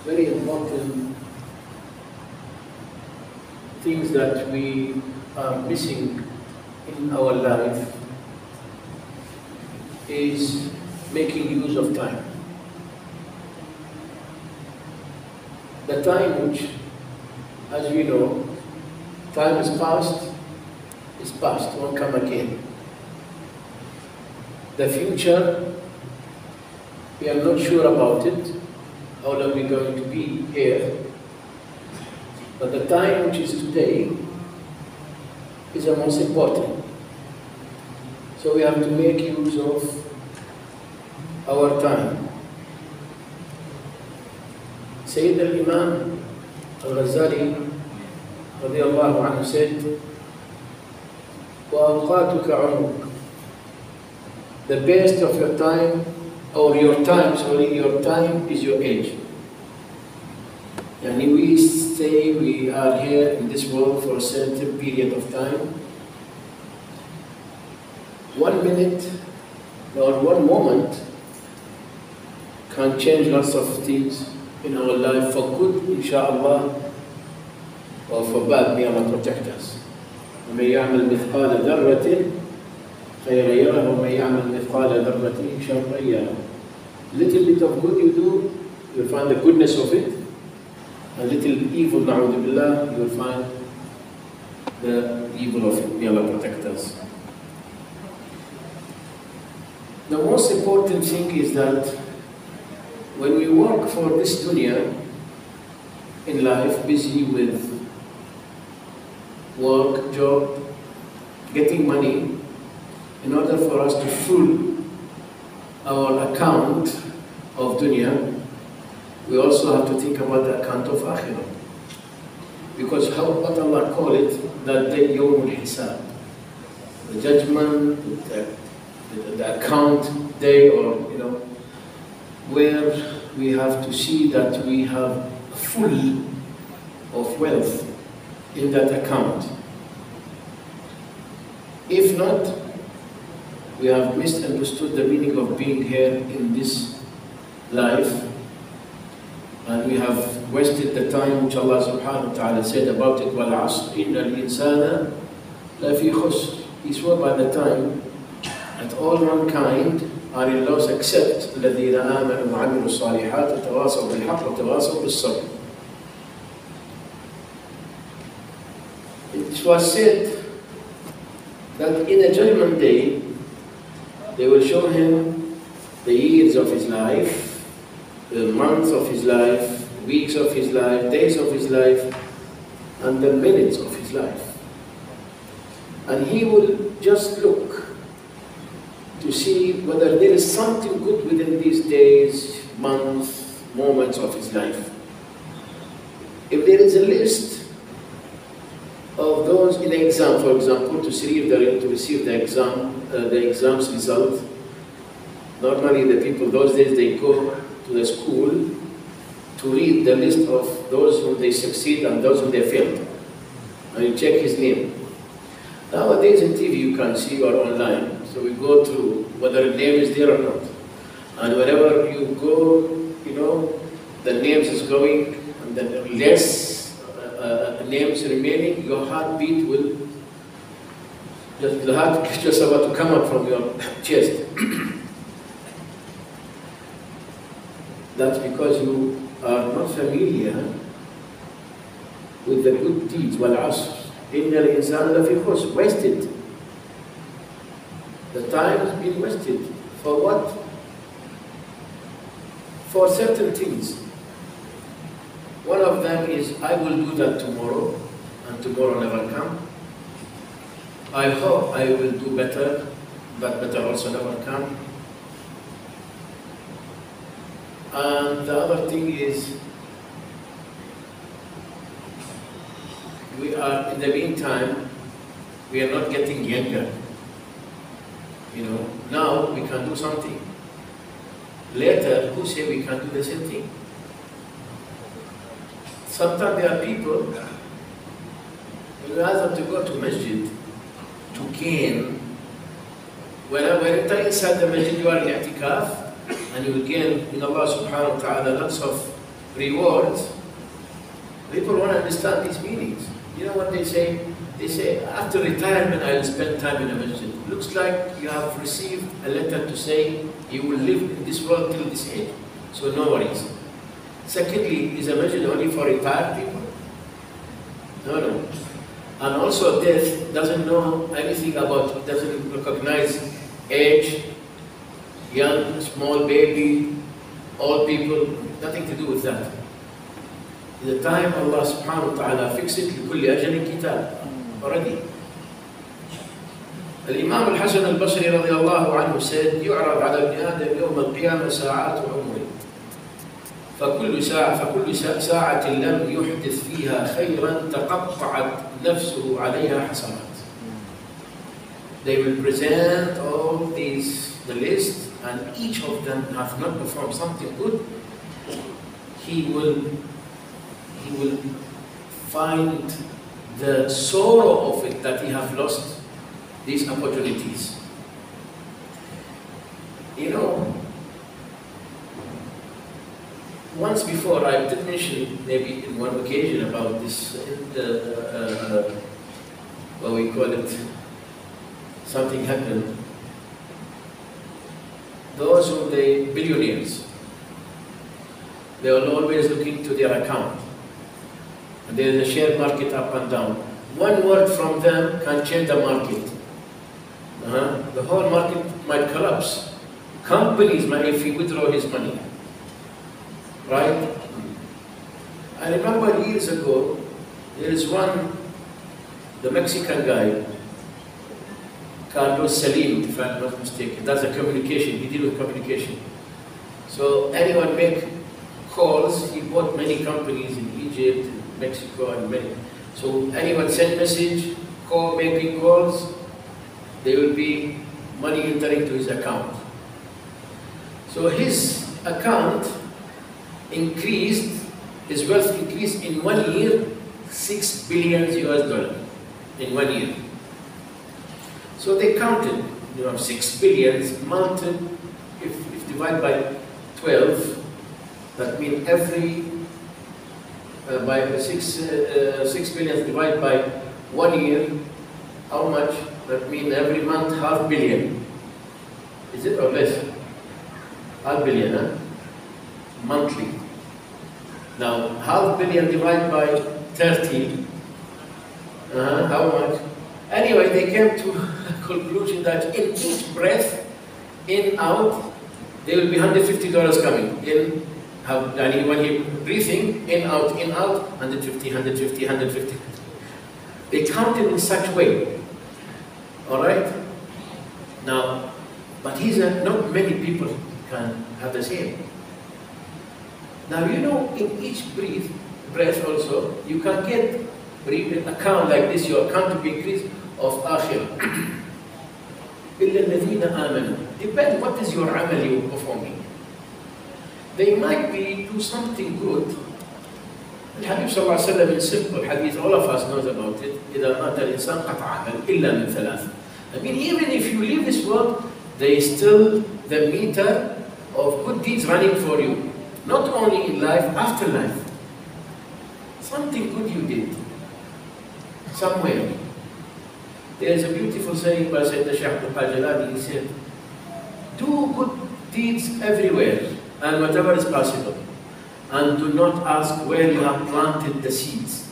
very important things that we are missing in our life is making use of time. The time which, as we know, time is past, won't come again. The future, we are not sure about it, how long we're going to be here. But the time which is today is the most important. So we have to make use of our time. Sayyid al-Imam al-Ghazali radiyallahu anhu said, وَأَوْقَاتُكَ عُمُرُكَ. The best of your time, or your time is your age. And we say we are here in this world for a certain period of time. 1 minute or 1 moment can change lots of things in our life, for good, inshallah, or for bad. May Allah protect us. وَمَنْ يَعْمَلْ مِثْقَالَ ذَرَّةٍ خَيْرًا يَرَهُ وَمَنْ يَعْمَلْ مِثْقَالَ ذَرَّةٍ شَرًّا يَرَهُ. Little bit of good you do, you'll find the goodness of it. A little evil, na'udhu billah, you will find the evil of it. May Allah protect us. The most important thing is that when we work for this dunya in life, busy with work, job, getting money, in order for us to fill our account of dunya, we also have to think about the account of akhirah. Because what Allah call it, that day, Yawm al-Hisab, the judgment, the account day, or where we have to see that we have full of wealth in that account. If not, we have misunderstood the meaning of being here in this life, and we have wasted the time which Allah subhanahu wa ta'ala said about it, وَالْعَصْرِ إِنَّ الْإِنسَانَ لَفِي خُسْرٍ. He swore by the time that all mankind are in loss except الَّذِينَ آمَنُوا وَعَمِلُوا الصَّالِحَاتِ وَتَوَاصَوْا بِالْحَقِّ وَتَوَاصَوْا بِالصَّبْرِ. It was said that in a judgment day, they will show him the years of his life, the months of his life, weeks of his life, days of his life, and the minutes of his life. And he will just look to see whether there is something good within these days, months, moments of his life. If there is a list of those in the exam, for example, to receive the exam's result, normally the people those days, they go to the school to read the list of those whom they succeed and those whom they failed, and you check his name. Nowadays in TV you can see, or online, so we go through whether a name is there or not. And wherever you go, the names is going, and then less names remaining, your heartbeat will, the heart is just about to come up from your chest. That's because you are not familiar with the good deeds. وَالْعَصْرِ إِنَّ الْإِنسَانَ لَفِي خُسْرٍ. Wasted. The time has been wasted. For what? For certain things. One of them is, I will do that tomorrow, and tomorrow never come. I hope I will do better, but better also never come. And the other thing is, we are, in the meantime, we are not getting younger. Now we can do something. Later, who say we can do the same thing? Sometimes there are people who rather to go to masjid to gain. When you enter inside the masjid, you are in i'tikaf, and you will gain in Allah subhanahu wa ta'ala lots of rewards, people want to understand these meanings. You know what they say? They say, after retirement, I will spend time in a masjid. Looks like you have received a letter to say you will live in this world till this age. So no worries. Secondly, is a masjid only for retired people? No. And also death doesn't know anything about, doesn't recognize age, young, small baby, old people, nothing to do with that. The time Allah subhanahu wa ta'ala fixed it, لكل أجل كتاب. Already. الإمام الحسن البصري رضي الله عنه said, يعرض على ابن آدم يوم القيامة ساعات عمره. فكل ساعة لم يحدث فيها خيرا تقطعت نفسه عليها حسنات. They will present all these, the list, and each of them have not performed something good. He will find the sorrow of it that he have lost these opportunities. You know, once before I did mention, maybe in one occasion, about this, what we call it, something happened. Those who the billionaires, they are always looking to their account. And there is a share market up and down. One word from them can change the market. The whole market might collapse. Companies might, if he withdraw his money. Right? I remember years ago, there is one, the Mexican guy, Carlos Salim, if I'm not mistaken, does a communication, he deals with communication. So anyone make calls, he bought many companies in Egypt, Mexico, and many. So anyone send message, call, making calls, there will be money entering to his account. So his account increased, his wealth increased in 1 year, $6 billion US in 1 year. So they counted, 6 billion multiplied, if divided by 12, that means every, by 6 billion divided by 1 year, how much? That means every month, $500 million. Is it or less? $500 million, huh? Monthly. Now, $500 million divided by 30, how much? Anyway, they came to a conclusion that in each breath, in, out, there will be $150 coming. In, and when you're breathing, in, out, 150, 150, 150. They counted in such way. Alright? Now, but not many people can have the same. Now, in each breath also, you can get an account like this, your account will be increased of akhirah. إِلَّا الَّذِينَ آمَنُوا. Depends what is your amal you're performing. They might be do something good. The Habib sallallahu alayhi wa sallam in simple hadith, all of us knows about it. إِذَا مَاتَ الْإِنسَانْ قَطْعَ عَمَلْ إِلَّا مِنْ ثَلَاثٍ. I mean, even if you leave this world, there is still the meter of good deeds running for you. Not only in life, after life. Something good you did. Somewhere. There is a beautiful saying by Sayyidina Shaykh Abdul Qadir Jilani. He said, do good deeds everywhere and whatever is possible. And do not ask where you have planted the seeds.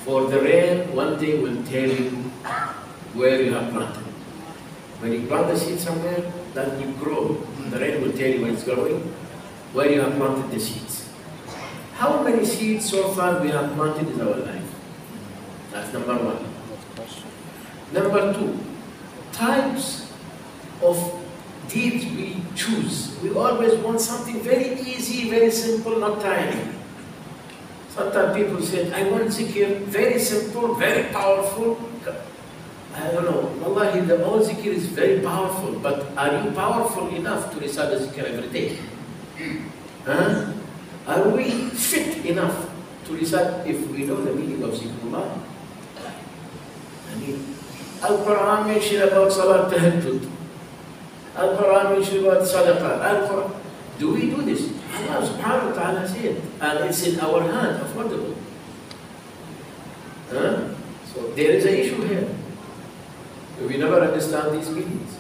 For the rain one day will tell you where you have planted. When you plant the seed somewhere, that will grow. The rain will tell you when it's growing, where you have planted the seeds. How many seeds so far we have planted in our life? That's number one. Number two, types of deeds we choose. We always want something very easy, very simple, not tiring. Sometimes people say, I want zikr, very simple, very powerful. I don't know, wallahi, the whole zikr is very powerful, but are you powerful enough to recite the zikr every day? Huh? Are we fit enough to recite if we know the meaning of zikrullah? I mean, Al-Quran mentions about Salat Tahajjud. Al-Quran mentions about Sadaqah. Do we do this? Allah subhanahu wa ta'ala said, and it's in our hand, affordable. So there is an issue here. We never understand these meanings.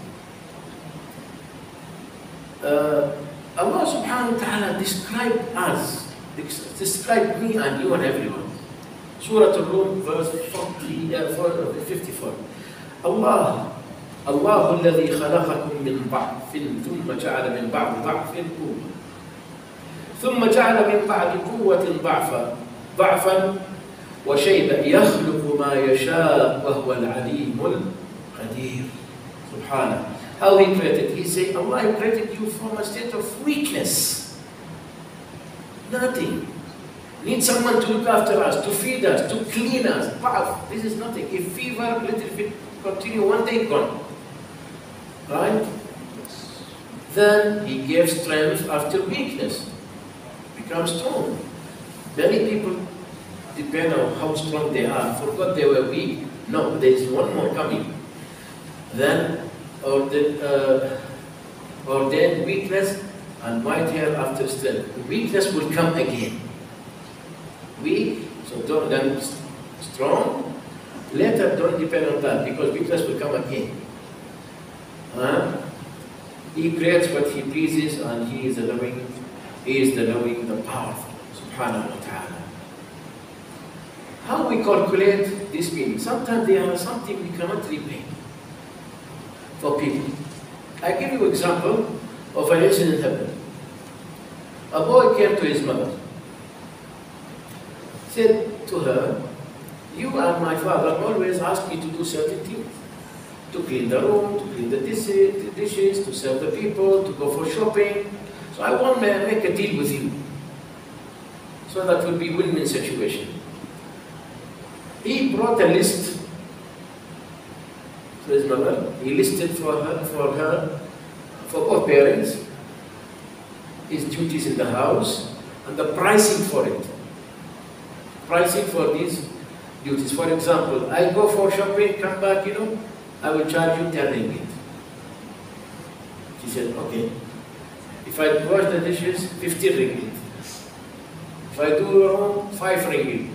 Allah subhanahu wa ta'ala described us, described me and you and everyone. Surah Al-Rum, verse 54. Allah الذي خلقكم من ضعف ثم جعل من بعد ضعف قوة ثم جعل من بعد قوة ضعفا وشيبة يخلق ما يشاء وهو العليم القدير. Subhanallah. How He created? He said, Allah created you from a state of weakness. Nothing. Need someone to look after us, to feed us, to clean us. Bath. This is nothing. If fever, little bit continue, one day gone. Right? Then He gave strength after weakness. Become strong. Many people depend on how strong they are. Forgot they were weak. No, there is one more coming. Then ordained weakness and white hair after strength. Weakness will come again. Weak, so don't, then strong. Later, don't depend on that because weakness will come again. He creates what He pleases, and He is the knowing, the powerful, subhanahu wa ta'ala. How we calculate this meaning? Sometimes there are something we cannot repay for people. I give you an example of an incident happened. A boy came to his mother, said to her, you and my father always ask me to do certain things. To clean the room, to clean the dishes, to serve the people, to go for shopping. So I want to make a deal with you. So that will be a win-win situation. He brought a list to his mother. He listed for both parents, his duties in the house and the pricing for it. Pricing for these duties. For example, I go for shopping, come back, I will charge you 10 ringgit. She said, okay. If I wash the dishes, 15 ringgit. If I do wrong, 5 ringgit.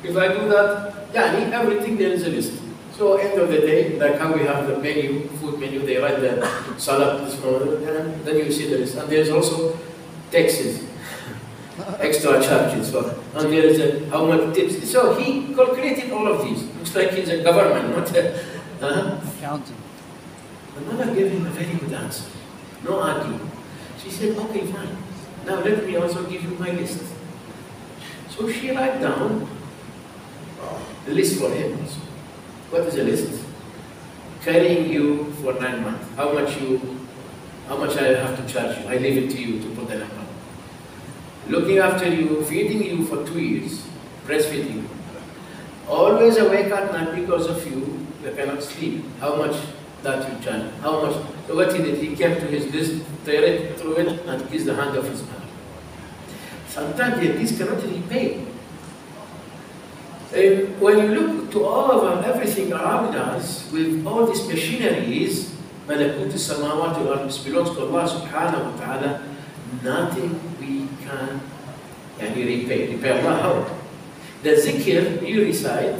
If I do that, everything there is a list. So end of the day, like how we have the menu, food menu, they write the salad this morning, and then you see the list. And there's also taxes, extra charges, and there is how much tips. So he calculated all of these. Looks like he's a government, not a accountant. The mother gave him a very good answer. No arguing. She said, okay, fine. Now let me also give you my list. So she wrote down the list for him. What is the list? Carrying you for 9 months. How much I have to charge you? I leave it to you to put the number. Looking after you, feeding you for 2 years, breastfeeding you. Always awake at night because of you. You cannot sleep. How much that you charge? How much? So what he did, he came to his list, tear it, threw it, and kissed the hand of his mother. Sometimes this cannot be paid. When you look to all of everything around us, with all these machineries, malakut as-samawati wal-ard belongs to Allah subhanahu wa ta'ala, nothing we can repay. Repay Allah how? The zikr you recite,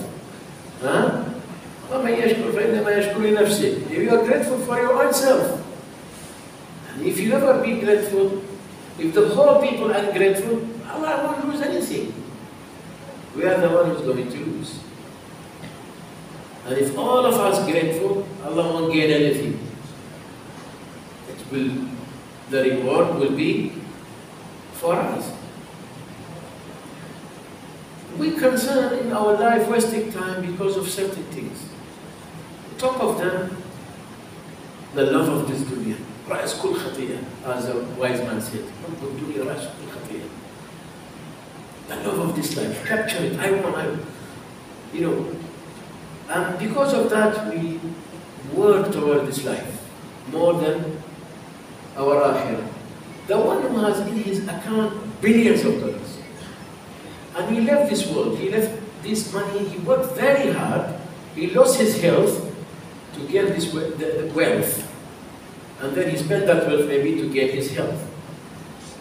وَمَنْ يَشْكُرْ فَإِنَّمَا يَشْكُرْ لِنَفْسِهِ. If you are grateful for your own self, and if you never be grateful, if the whole people are ungrateful, Allah won't lose anything. We are the one who's going to lose. And if all of us grateful, Allah won't gain anything. The reward will be for us. We concern in our life wasting time because of certain things. Top of them, the love of this dunya. Ra'as kul khatiyah, as a wise man said. The love of this life, capture it. And because of that, we work toward this life more than our akhirah. The one who has in his account billions of dollars, and he left this world, he left this money, he worked very hard, he lost his health to gain this wealth, and then he spent that wealth maybe to gain his health.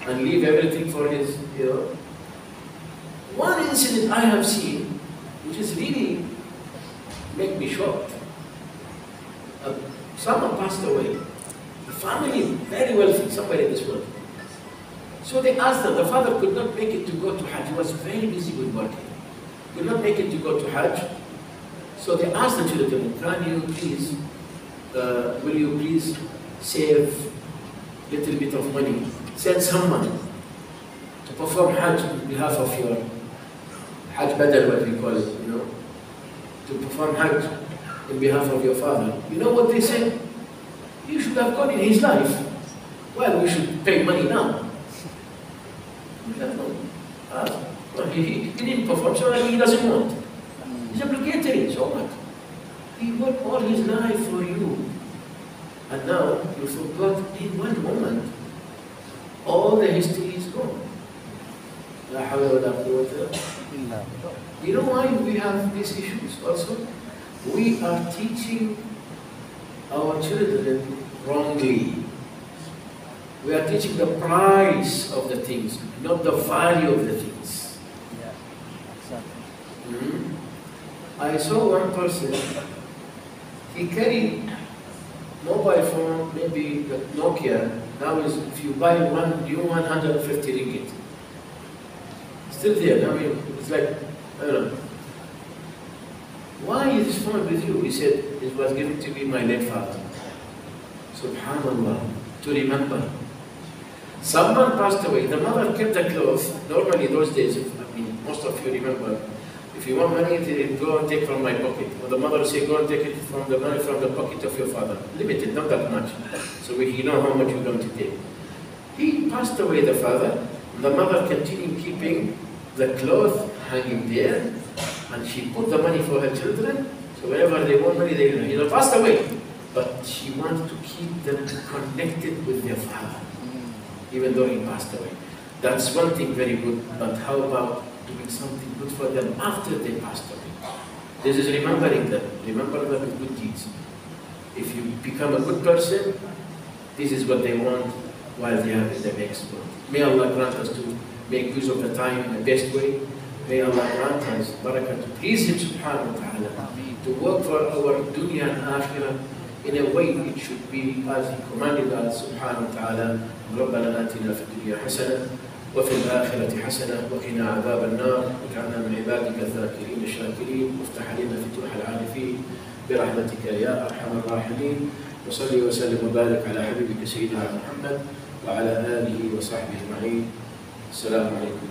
and leave everything for his, One incident I have seen, which is really make me shocked. Someone passed away. The family, very wealthy, somewhere in this world. So they asked them, the father could not make it to go to Hajj. He was very busy with working. Could not make it to go to Hajj. So they asked the children, can you please, will you please save a little bit of money? Send someone to perform Hajj on behalf of your Hajj Badal, what we call it, to perform Hajj on behalf of your father. You know what they said? You should have gone in his life. Well, we should pay money now. He didn't perform, so he doesn't want. He's obligatory, so what? He worked all his life for you. And now you forgot in one moment. All the history is gone. You know why we have these issues also? We are teaching our children wrongly. We are teaching the price of the things, not the value of the things. Yeah, exactly. I saw one person, he carried mobile phone, maybe the Nokia. Now is, if you buy one new 150 ringgit. Still there. I mean, it's like, I don't know. Why is this phone with you? He said, it was given to me by my late father. Subhanallah, to remember. Someone passed away, the mother kept the clothes. Normally those days, most of you remember, if you want money, they go and take from my pocket. Or the mother will say, go and take it from the money from the pocket of your father. Limited, not that much. So you know how much you're going to take. He passed away, the father. The mother continued keeping the cloth hanging there. And she put the money for her children. So whenever they want money, they passed away. But she wanted to keep them connected with their father, even though he passed away. That's one thing very good, but how about doing something good for them after they passed away? This is remembering them. Remember them with good deeds. If you become a good person, this is what they want while they are in the next world. May Allah grant us to make use of the time in the best way. May Allah grant us barakah to please Him subhanahu wa ta'ala, to work for our dunya and akhirah in a way it should be as He commanded us subhanahu wa ta'ala. ربنا آتنا في الدنيا حسنة وفي الآخرة حسنة وقنا عذاب النار واجعلنا من عبادك الذاكرين الشاكرين وافتح علينا فتوح العارفين برحمتك يا أرحم الراحمين وصلي وسلم وبارك على حبيبك سيدنا محمد وعلى آله وصحبه أجمعين. السلام عليكم.